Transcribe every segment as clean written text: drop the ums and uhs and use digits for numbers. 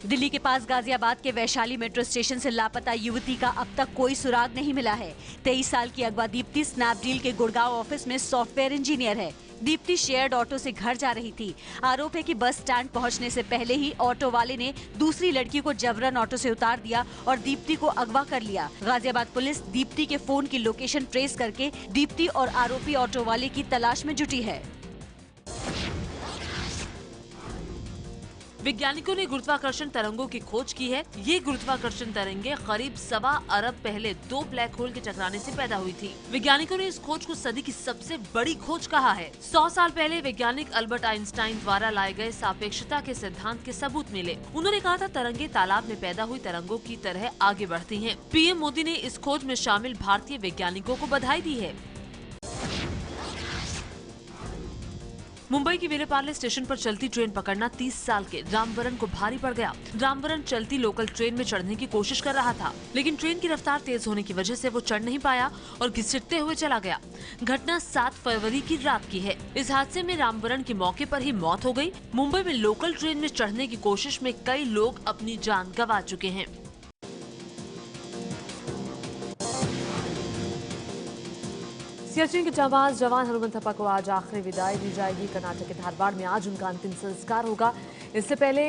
दिल्ली के पास गाजियाबाद के Vaishali metro station से लापता युवती का अब तक कोई सुराग नहीं मिला है। 23 साल की अगवा दीप्ति स्नैपडील के गुड़गांव ऑफिस में सॉफ्टवेयर इंजीनियर है। दीप्ति शेयर्ड ऑटो से घर जा रही थी। आरोप है कि बस स्टैंड पहुंचने से पहले ही ऑटो वाले ने दूसरी लड़की को जबरन ऑटो से उतार दिया और दीप्ति को अगवा कर लिया। गाजियाबाद पुलिस दीप्ति के फोन की लोकेशन ट्रेस करके दीप्ति और आरोपी ऑटो वाले की तलाश में जुटी है। वैज्ञानिकों ने गुरुत्वाकर्षण तरंगों की खोज की है। ये गुरुत्वाकर्षण तरंगे करीब 1.25 अरब पहले 2 ब्लैक होल के टकराने से पैदा हुई थी। वैज्ञानिकों ने इस खोज को सदी की सबसे बड़ी खोज कहा है। 100 साल पहले वैज्ञानिक अल्बर्ट आइंस्टाइन द्वारा लाए गए सापेक्षता के सिद्धांत के सबूत मिले। उन्होंने कहा था तरंगे तालाब में पैदा हुई तरंगों की तरह आगे बढ़ती हैं। पीएम मोदी ने इस खोज में शामिल भारतीय वैज्ञानिकों को बधाई दी है। मुंबई की विलेपार्ले स्टेशन पर चलती ट्रेन पकड़ना 30 साल के रामवरण को भारी पड़ गया। रामवरण चलती लोकल ट्रेन में चढ़ने की कोशिश कर रहा था, लेकिन ट्रेन की रफ्तार तेज होने की वजह से वो चढ़ नहीं पाया और घिसटते हुए चला गया। घटना 7 फरवरी की रात की है। इस हादसे में रामवरण की मौके पर ही मौत हो गई। मुंबई में लोकल ट्रेन में चढ़ने की कोशिश में कई लोग अपनी जान गंवा चुके हैं। सियाचिन के जाबाज जवान हनुमंत थप्पा को आज आखिरी विदाई दी जाएगी। कर्नाटक के धारवाड़ में आज उनका अंतिम संस्कार होगा। इससे पहले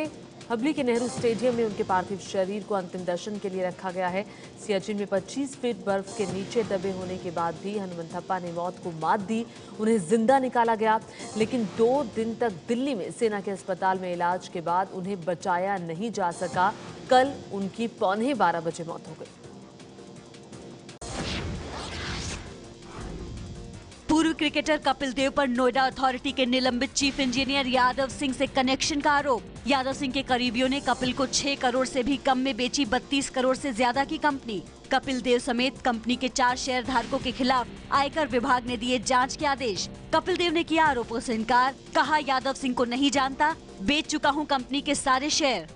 हबली के नेहरू स्टेडियम में उनके पार्थिव शरीर को अंतिम दर्शन के लिए रखा गया है। सियाचिन में 25 फीट बर्फ के नीचे दबे होने के बाद भी हनुमंत थप्पा ने मौत को मात दी। उन्हें जिंदा निकाला गया, लेकिन 2 दिन तक दिल्ली में सेना के अस्पताल में इलाज के बाद उन्हें बचाया नहीं जा सका। कल उनकी 11:15 बजे मौत हो गई। पूर्व क्रिकेटर कपिल देव पर नोएडा अथॉरिटी के निलंबित चीफ इंजीनियर यादव सिंह से कनेक्शन का आरोप। यादव सिंह के करीबियों ने कपिल को 6 करोड़ से भी कम में बेची 32 करोड़ से ज्यादा की कंपनी। कपिल देव समेत कंपनी के 4 शेयर धारकों के खिलाफ आयकर विभाग ने दिए जांच के आदेश। कपिल देव ने किया आरोपों से इनकार, कहा यादव सिंह को नहीं जानता, बेच चुका हूँ कंपनी के सारे शेयर।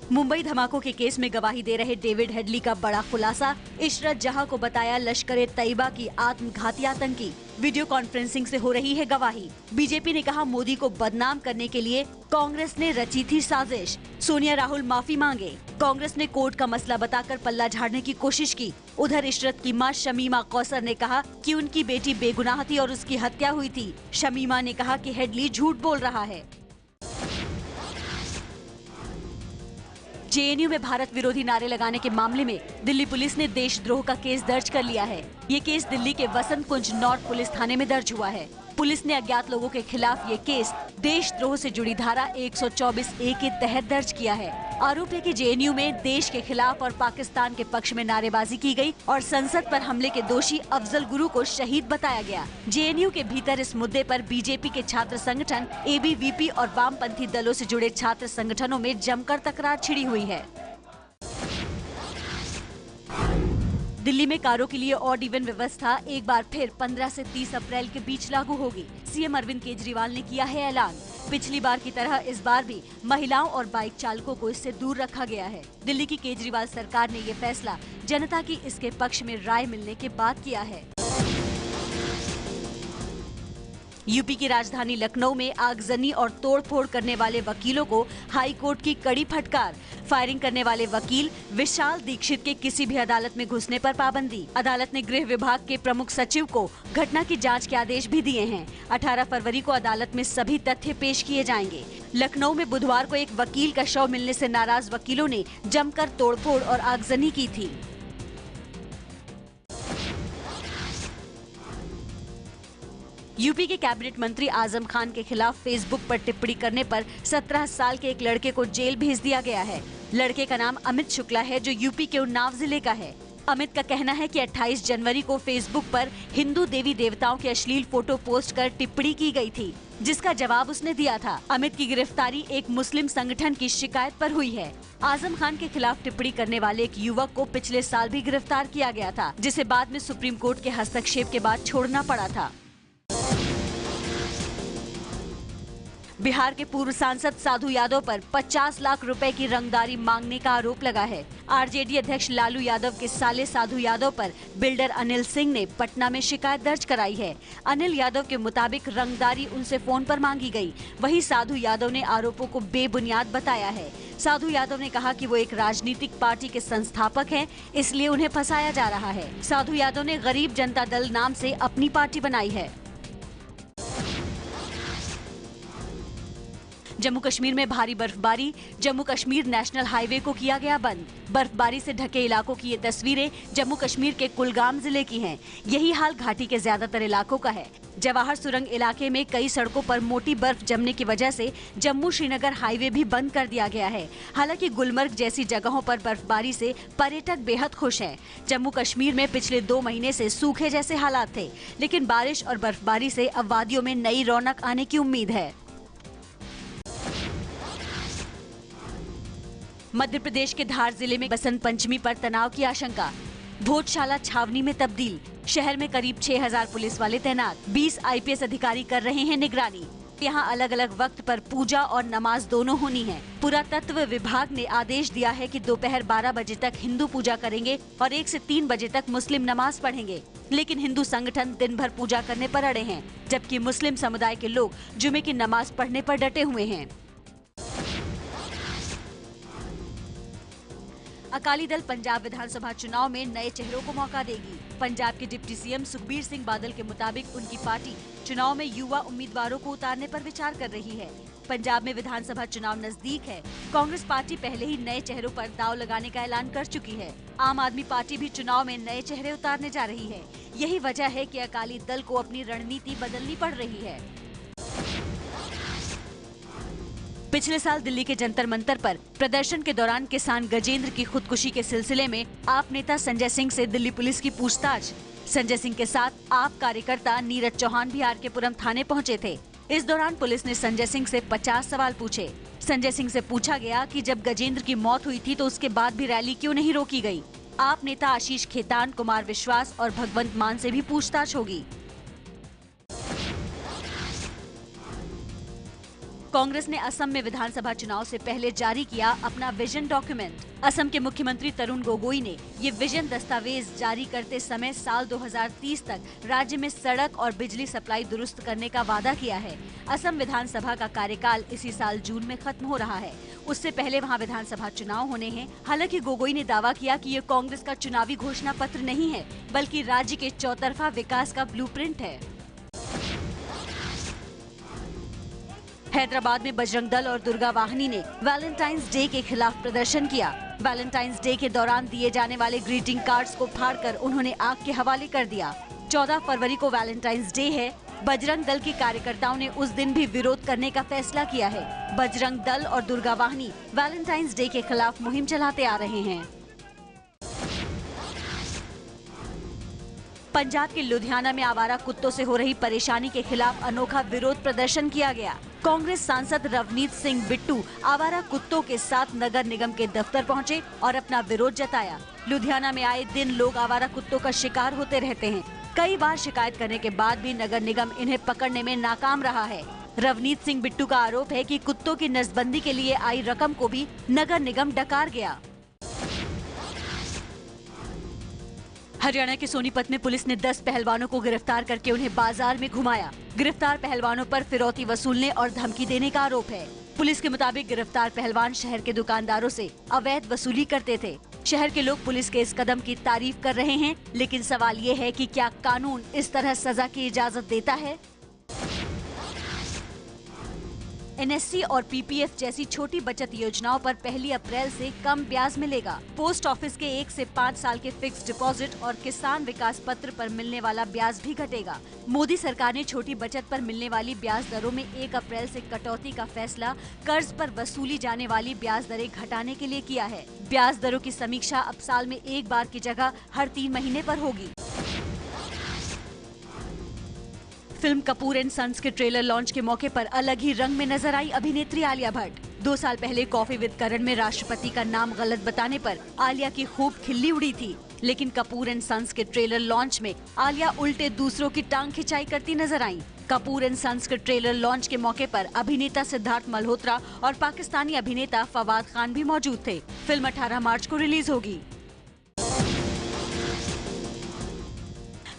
मुंबई धमाकों के केस में गवाही दे रहे डेविड हेडली का बड़ा खुलासा। इशरत जहां को बताया लश्कर तैयबा की आत्मघाती आतंकी। वीडियो कॉन्फ्रेंसिंग से हो रही है गवाही। बीजेपी ने कहा मोदी को बदनाम करने के लिए कांग्रेस ने रची थी साजिश। सोनिया राहुल माफी मांगे। कांग्रेस ने कोर्ट का मसला बताकर पल्ला झाड़ने की कोशिश की। उधर इशरत की मां शमीमा कौसर ने कहा कि उनकी बेटी बेगुनाह थी और उसकी हत्या हुई थी। शमीमा ने कहा कि हेडली झूठ बोल रहा है। जेएनयू में भारत विरोधी नारे लगाने के मामले में दिल्ली पुलिस ने देशद्रोह का केस दर्ज कर लिया है। ये केस दिल्ली के वसंत कुंज नॉर्थ पुलिस थाने में दर्ज हुआ है। पुलिस ने अज्ञात लोगों के खिलाफ ये केस देशद्रोह से जुड़ी धारा 124A के तहत दर्ज किया है। आरोप है कि जेएनयू में देश के खिलाफ और पाकिस्तान के पक्ष में नारेबाजी की गई और संसद पर हमले के दोषी अफजल गुरु को शहीद बताया गया। जेएनयू के भीतर इस मुद्दे पर बीजेपी के छात्र संगठन, एबीवीपी और वामपंथी दलों से जुड़े छात्र संगठनों में जमकर तकरार छिड़ी हुई है। दिल्ली में कारों के लिए ऑड इवन व्यवस्था एक बार फिर 15 से 30 अप्रैल के बीच लागू होगी। सीएम अरविंद केजरीवाल ने किया है ऐलान। पिछली बार की तरह इस बार भी महिलाओं और बाइक चालकों को इससे दूर रखा गया है। दिल्ली की केजरीवाल सरकार ने ये फैसला जनता की इसके पक्ष में राय मिलने के बाद किया है। यूपी की राजधानी लखनऊ में आगजनी और तोड़फोड़ करने वाले वकीलों को हाई कोर्ट की कड़ी फटकार। फायरिंग करने वाले वकील विशाल दीक्षित के किसी भी अदालत में घुसने पर पाबंदी। अदालत ने गृह विभाग के प्रमुख सचिव को घटना की जांच के आदेश भी दिए हैं। 18 फरवरी को अदालत में सभी तथ्य पेश किए जाएंगे। लखनऊ में बुधवार को एक वकील का शव मिलने से नाराज वकीलों ने जमकर तोड़फोड़ और आगजनी की थी। यूपी के कैबिनेट मंत्री आजम खान के खिलाफ फेसबुक पर टिप्पणी करने पर 17 साल के एक लड़के को जेल भेज दिया गया है। लड़के का नाम अमित शुक्ला है, जो यूपी के उन्नाव जिले का है। अमित का कहना है कि 28 जनवरी को फेसबुक पर हिंदू देवी देवताओं के अश्लील फोटो पोस्ट कर टिप्पणी की गई थी, जिसका जवाब उसने दिया था। अमित की गिरफ्तारी एक मुस्लिम संगठन की शिकायत पर हुई है। आजम खान के खिलाफ टिप्पणी करने वाले एक युवक को पिछले साल भी गिरफ्तार किया गया था, जिसे बाद में सुप्रीम कोर्ट के हस्तक्षेप के बाद छोड़ना पड़ा था। बिहार के पूर्व सांसद साधु यादव पर 50 लाख रुपए की रंगदारी मांगने का आरोप लगा है। आरजेडी अध्यक्ष लालू यादव के साले साधु यादव पर बिल्डर अनिल सिंह ने पटना में शिकायत दर्ज कराई है। अनिल यादव के मुताबिक रंगदारी उनसे फोन पर मांगी गई। वहीं साधु यादव ने आरोपों को बेबुनियाद बताया है। साधु यादव ने कहा कि वो एक राजनीतिक पार्टी के संस्थापक हैं, इसलिए उन्हें फंसाया जा रहा है। साधु यादव ने गरीब जनता दल नाम से अपनी पार्टी बनाई है। जम्मू कश्मीर में भारी बर्फबारी, जम्मू कश्मीर नेशनल हाईवे को किया गया बंद। बर्फबारी से ढके इलाकों की ये तस्वीरें जम्मू कश्मीर के कुलगाम जिले की हैं। यही हाल घाटी के ज्यादातर इलाकों का है। जवाहर सुरंग इलाके में कई सड़कों पर मोटी बर्फ जमने की वजह से जम्मू श्रीनगर हाईवे भी बंद कर दिया गया है। हालांकि गुलमर्ग जैसी जगहों पर बर्फबारी से पर्यटक बेहद खुश हैं। जम्मू कश्मीर में पिछले 2 महीने से सूखे जैसे हालात थे, लेकिन बारिश और बर्फबारी से अब वादियों में नई रौनक आने की उम्मीद है। मध्य प्रदेश के धार जिले में बसंत पंचमी पर तनाव की आशंका। भोजशाला छावनी में तब्दील। शहर में करीब 6000 पुलिस वाले तैनात। 20 आईपीएस अधिकारी कर रहे हैं निगरानी। यहाँ अलग अलग वक्त पर पूजा और नमाज दोनों होनी है। पुरातत्व विभाग ने आदेश दिया है कि दोपहर 12 बजे तक हिंदू पूजा करेंगे और 1 से 3 बजे तक मुस्लिम नमाज पढ़ेंगे। लेकिन हिंदू संगठन दिन भर पूजा करने पर अड़े हैं, जबकि मुस्लिम समुदाय के लोग जुमे की नमाज पढ़ने पर डटे हुए हैं। अकाली दल पंजाब विधानसभा चुनाव में नए चेहरों को मौका देगी। पंजाब के डिप्टी सीएम सुखबीर सिंह बादल के मुताबिक उनकी पार्टी चुनाव में युवा उम्मीदवारों को उतारने पर विचार कर रही है। पंजाब में विधानसभा चुनाव नजदीक है। कांग्रेस पार्टी पहले ही नए चेहरों पर दांव लगाने का ऐलान कर चुकी है। आम आदमी पार्टी भी चुनाव में नए चेहरे उतारने जा रही है। यही वजह है कि अकाली दल को अपनी रणनीति बदलनी पड़ रही है। पिछले साल दिल्ली के जंतर मंतर पर प्रदर्शन के दौरान किसान गजेंद्र की खुदकुशी के सिलसिले में आप नेता संजय सिंह से दिल्ली पुलिस की पूछताछ। संजय सिंह के साथ आप कार्यकर्ता नीरज चौहान भी आर के पुरम थाने पहुंचे थे। इस दौरान पुलिस ने संजय सिंह से 50 सवाल पूछे। संजय सिंह से पूछा गया कि जब गजेंद्र की मौत हुई थी तो उसके बाद भी रैली क्यों नहीं रोकी गई। आप नेता आशीष खेतान, कुमार विश्वास और भगवंत मान से भी पूछताछ होगी। कांग्रेस ने असम में विधानसभा चुनाव से पहले जारी किया अपना विजन डॉक्यूमेंट। असम के मुख्यमंत्री तरुण गोगोई ने ये विजन दस्तावेज जारी करते समय साल 2030 तक राज्य में सड़क और बिजली सप्लाई दुरुस्त करने का वादा किया है। असम विधानसभा का कार्यकाल इसी साल जून में खत्म हो रहा है। उससे पहले वहां विधानसभा चुनाव होने हैं। हालांकि गोगोई ने दावा किया कि ये कांग्रेस का चुनावी घोषणा पत्र नहीं है, बल्कि राज्य के चौतरफा विकास का ब्लूप्रिंट है। हैदराबाद में बजरंग दल और दुर्गा वाहिनी ने वैलेंटाइंस डे के खिलाफ प्रदर्शन किया। वैलेंटाइंस डे के दौरान दिए जाने वाले ग्रीटिंग कार्ड्स को फाड़कर उन्होंने आग के हवाले कर दिया। 14 फरवरी को वैलेंटाइंस डे है। बजरंग दल के कार्यकर्ताओं ने उस दिन भी विरोध करने का फैसला किया है। बजरंग दल और दुर्गा वाहिनी वैलेंटाइंस डे के खिलाफ मुहिम चलाते आ रहे हैं। पंजाब के लुधियाना में आवारा कुत्तों से हो रही परेशानी के खिलाफ अनोखा विरोध प्रदर्शन किया गया। कांग्रेस सांसद रवनीत सिंह बिट्टू आवारा कुत्तों के साथ नगर निगम के दफ्तर पहुंचे और अपना विरोध जताया। लुधियाना में आए दिन लोग आवारा कुत्तों का शिकार होते रहते हैं। कई बार शिकायत करने के बाद भी नगर निगम इन्हें पकड़ने में नाकाम रहा है। रवनीत सिंह बिट्टू का आरोप है कि कुत्तों की नसबंदी के लिए आई रकम को भी नगर निगम डकार गया। हरियाणा के सोनीपत में पुलिस ने 10 पहलवानों को गिरफ्तार करके उन्हें बाजार में घुमाया। गिरफ्तार पहलवानों पर फिरौती वसूलने और धमकी देने का आरोप है। पुलिस के मुताबिक गिरफ्तार पहलवान शहर के दुकानदारों से अवैध वसूली करते थे। शहर के लोग पुलिस के इस कदम की तारीफ कर रहे हैं, लेकिन सवाल ये है कि क्या कानून इस तरह सजा की इजाजत देता है? एनएससी और पीपीएफ जैसी छोटी बचत योजनाओं पर 1 अप्रैल से कम ब्याज मिलेगा। पोस्ट ऑफिस के 1 से 5 साल के फिक्स डिपॉजिट और किसान विकास पत्र पर मिलने वाला ब्याज भी घटेगा। मोदी सरकार ने छोटी बचत पर मिलने वाली ब्याज दरों में 1 अप्रैल से कटौती का फैसला कर्ज पर वसूली जाने वाली ब्याज दरें घटाने के लिए किया है। ब्याज दरों की समीक्षा अब साल में एक बार की जगह हर 3 महीने पर होगी। फिल्म कपूर एंड सन्स के ट्रेलर लॉन्च के मौके पर अलग ही रंग में नजर आई अभिनेत्री आलिया भट्ट। 2 साल पहले कॉफी विद करण में राष्ट्रपति का नाम गलत बताने पर आलिया की खूब खिल्ली उड़ी थी, लेकिन कपूर एंड सन्स के ट्रेलर लॉन्च में आलिया उल्टे दूसरों की टांग खिंचाई करती नजर आई। कपूर एंड सन्स के ट्रेलर लॉन्च के मौके पर अभिनेता सिद्धार्थ मल्होत्रा और पाकिस्तानी अभिनेता फवाद खान भी मौजूद थे। फिल्म 18 मार्च को रिलीज होगी।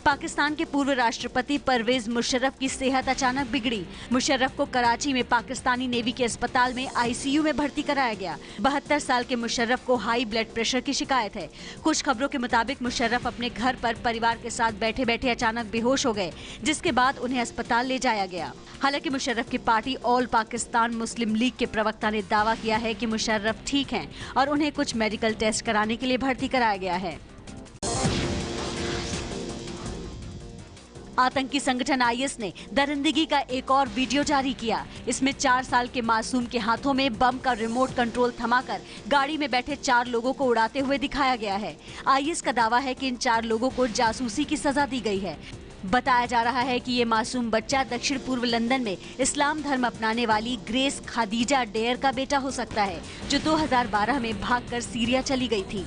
पाकिस्तान के पूर्व राष्ट्रपति परवेज मुशर्रफ की सेहत अचानक बिगड़ी। मुशर्रफ को कराची में पाकिस्तानी नेवी के अस्पताल में आईसीयू में भर्ती कराया गया। 72 साल के मुशर्रफ को हाई ब्लड प्रेशर की शिकायत है। कुछ खबरों के मुताबिक मुशर्रफ अपने घर पर परिवार के साथ बैठे बैठे अचानक बेहोश हो गए, जिसके बाद उन्हें अस्पताल ले जाया गया। हालांकि मुशर्रफ की पार्टी ऑल पाकिस्तान मुस्लिम लीग के प्रवक्ता ने दावा किया है कि मुशर्रफ ठीक हैं और उन्हें कुछ मेडिकल टेस्ट कराने के लिए भर्ती कराया गया है। आतंकी संगठन आईएस ने दरिंदगी का एक और वीडियो जारी किया। इसमें 4 साल के मासूम के हाथों में बम का रिमोट कंट्रोल थमाकर गाड़ी में बैठे 4 लोगों को उड़ाते हुए दिखाया गया है। आईएस का दावा है कि इन 4 लोगों को जासूसी की सजा दी गई है। बताया जा रहा है कि ये मासूम बच्चा दक्षिण पूर्व लंदन में इस्लाम धर्म अपनाने वाली ग्रेस खादीजा डेयर का बेटा हो सकता है, जो 2012 में भागकर सीरिया चली गई थी।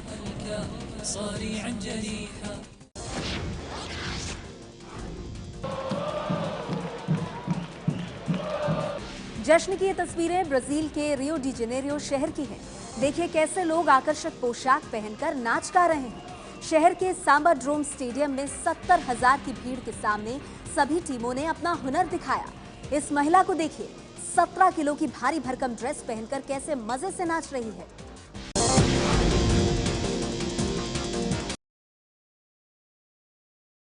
जश्न की ये तस्वीरें ब्राजील के रियो डी जेनेरियो शहर की हैं। देखिए कैसे लोग आकर्षक पोशाक पहनकर नाच गा रहे हैं। शहर के सांबा ड्रोम स्टेडियम में 70,000 की भीड़ के सामने सभी टीमों ने अपना हुनर दिखाया। इस महिला को देखिए, 17 किलो की भारी भरकम ड्रेस पहनकर कैसे मजे से नाच रही है।